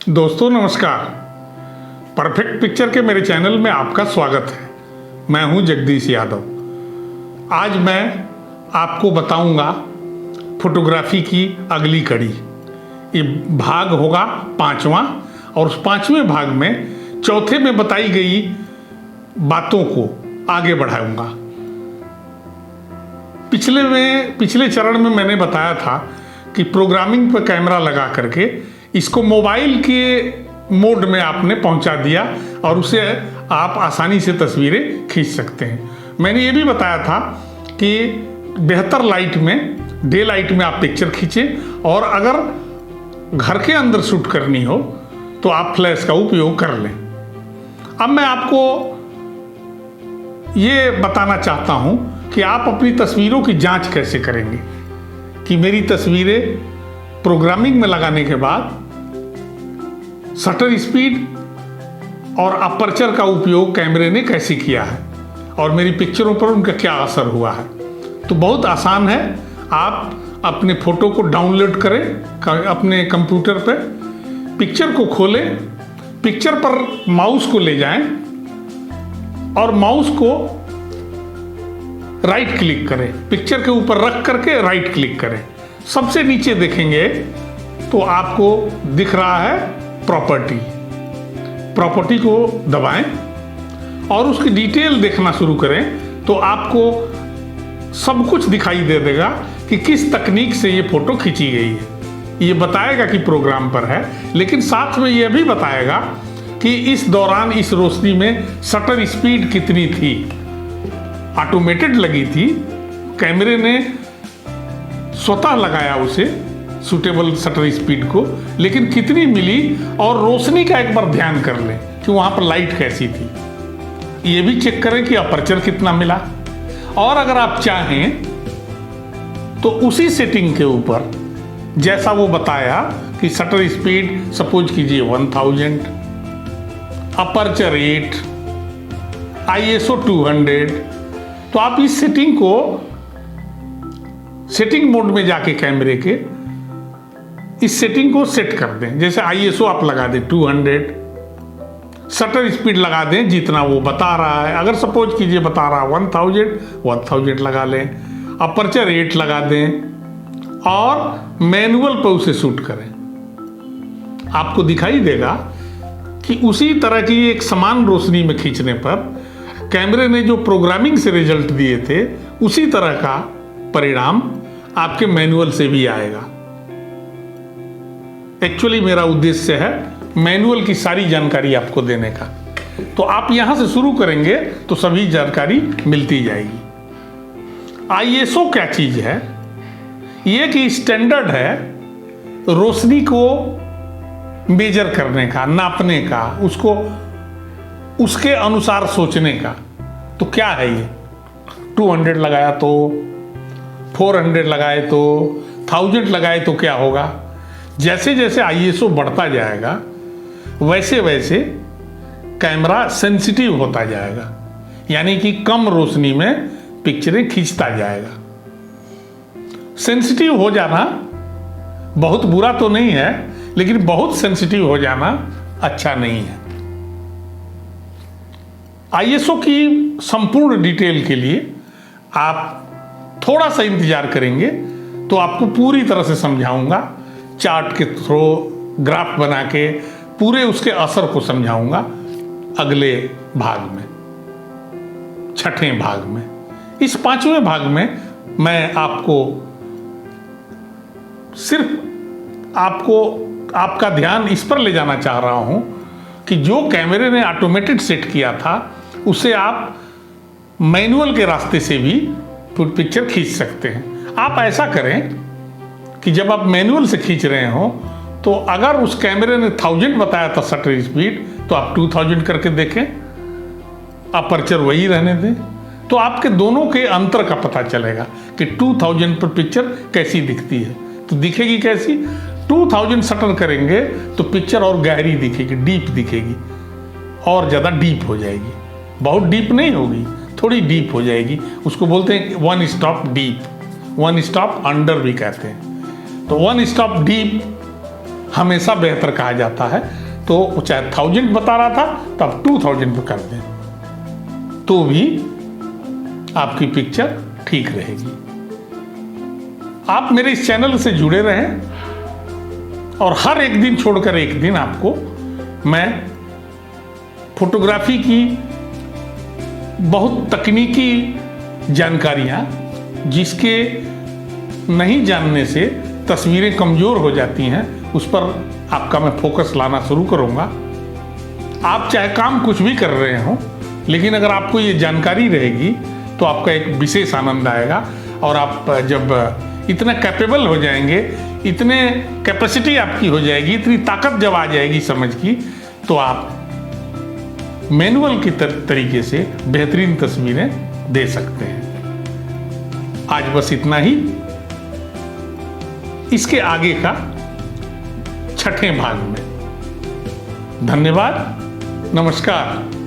दोस्तों नमस्कार। Perfect picture के मेरे चैनल में आपका स्वागत है। मैं हूं जगदीश यादव। आज मैं आपको बताऊंगा फोटोग्राफी की अगली कड़ी। ये भाग होगा 5वां और उस 5वें भाग में चौथे में बताई गई बातों को आगे बढ़ाऊंगा। पिछले चरण में मैंने बताया था कि प्रोग्रामिंग पर कैमरा लगा करके इसको मोबाइल के मोड में आपने पहुंचा दिया और उसे आप आसानी से तस्वीरें खींच सकते हैं। मैंने ये भी बताया था कि बेहतर लाइट में, डे लाइट में आप पिक्चर खींचें और अगर घर के अंदर शूट करनी हो तो आप फ्लैश का उपयोग कर लें। अब मैं आपको ये बताना चाहता हूं कि आप अपनी तस्वीरों की जांच कैसे करेंगे कि मेरी तस्वीरें प्रोग्रामिंग में लगाने के बाद शटर स्पीड और अपर्चर का उपयोग कैमरे ने कैसे किया है और मेरी पिक्चरों पर उनका क्या असर हुआ है। तो बहुत आसान है। आप अपने फ़ोटो को डाउनलोड करें अपने कंप्यूटर पर, पिक्चर को खोलें, पिक्चर पर माउस को ले जाएं और माउस को राइट क्लिक करें। पिक्चर के ऊपर रख करके राइट क्लिक करें। सबसे नीचे देखेंगे तो आपको दिख रहा है प्रॉपर्टी को दबाएं और उसकी डिटेल देखना शुरू करें तो आपको सब कुछ दिखाई दे देगा कि किस तकनीक से ये फोटो खींची गई है। ये बताएगा कि प्रोग्राम पर है, लेकिन साथ में ये भी बताएगा कि इस दौरान इस रोशनी में शटर स्पीड कितनी थी। ऑटोमेटेड लगी थी, कैमरे ने स्वतः लगाया उसे सूटेबल शटर स्पीड को, लेकिन कितनी मिली और रोशनी का एक बार ध्यान कर लें कि वहाँ पर लाइट कैसी थी। ये भी चेक करें कि अपर्चर कितना मिला। और अगर आप चाहें तो उसी सेटिंग के ऊपर जैसा वो बताया कि शटर स्पीड सपोज कीजिए 1000, अपर्चर 8, ISO 200, तो आप इस सेटिंग को सेटिंग मोड में जाके कैमरे के इस सेटिंग को सेट कर दें। जैसे ISO आप लगा दें 200, शटर स्पीड लगा दें जितना वो बता रहा है। अगर सपोज कीजिए बता रहा है 1000 लगा लें, अपर्चर 8 लगा दें और मैनुअल पर उसे शूट करें। आपको दिखाई देगा कि उसी तरह की एक समान रोशनी में खींचने पर कैमरे ने जो प्रोग्रामिंग से रिजल्ट दिए थे उसी तरह का परिणाम आपके मैनुअल से भी आएगा। एक्चुअली मेरा उद्देश्य है मैनुअल की सारी जानकारी आपको देने का। तो आप यहां से शुरू करेंगे तो सभी जानकारी मिलती जाएगी। ISO क्या चीज है? ये कि स्टैंडर्ड है रोशनी को मेजर करने का, नापने का, उसको उसके अनुसार सोचने का। तो क्या है ये? 200 लगाया तो, 400 लगाए तो, 1000 लगाए तो क्या होगा? जैसे जैसे ISO बढ़ता जाएगा वैसे वैसे कैमरा सेंसिटिव होता जाएगा, यानी कि कम रोशनी में पिक्चरें खींचता जाएगा। सेंसिटिव हो जाना बहुत बुरा तो नहीं है, लेकिन बहुत सेंसिटिव हो जाना अच्छा नहीं है। ISO की संपूर्ण डिटेल के लिए आप थोड़ा सा इंतजार करेंगे तो आपको पूरी तरह से समझाऊंगा। चार्ट के थ्रू ग्राफ बना के पूरे उसके असर को समझाऊंगा अगले भाग में, 6ठे भाग में। इस 5वें भाग में मैं आपको सिर्फ आपका ध्यान इस पर ले जाना चाह रहा हूं कि जो कैमरे ने ऑटोमेटेड सेट किया था उसे आप मैनुअल के रास्ते से भी पिक्चर खींच सकते हैं। आप ऐसा करें कि जब आप मैनुअल से खींच रहे हो तो अगर उस कैमरे ने 1000 बताया था शटर स्पीड तो आप 2000 करके देखें, अपर्चर वही रहने दें, तो आपके दोनों के अंतर का पता चलेगा कि 2000 पर पिक्चर कैसी दिखती है। तो दिखेगी कैसी? 2000 शटर करेंगे तो पिक्चर और गहरी दिखेगी, डीप दिखेगी, और ज़्यादा डीप हो जाएगी। बहुत डीप नहीं होगी, थोड़ी डीप हो जाएगी। उसको बोलते हैं 1 स्टॉप डीप, 1 स्टॉप अंडर भी कहते हैं। तो 1 स्टॉप डीप हमेशा बेहतर कहा जाता है। तो चाहे 1000 बता रहा था तो आप 2000 पे कर दें तो भी आपकी पिक्चर ठीक रहेगी। आप मेरे इस चैनल से जुड़े रहें और हर एक दिन छोड़कर एक दिन आपको मैं फोटोग्राफी की बहुत तकनीकी जानकारियाँ जिसके नहीं जानने से तस्वीरें कमज़ोर हो जाती हैं उस पर आपका मैं फोकस लाना शुरू करूँगा। आप चाहे काम कुछ भी कर रहे हों लेकिन अगर आपको ये जानकारी रहेगी तो आपका एक विशेष आनंद आएगा और आप जब इतना कैपेबल हो जाएंगे, इतने कैपेसिटी आपकी हो जाएगी, इतनी ताकत जब आ जाएगी समझ की, तो आप मैनुअल की तरीके से बेहतरीन तस्वीरें दे सकते हैं। आज बस इतना ही। इसके आगे का 6ठे भाग में। धन्यवाद, नमस्कार।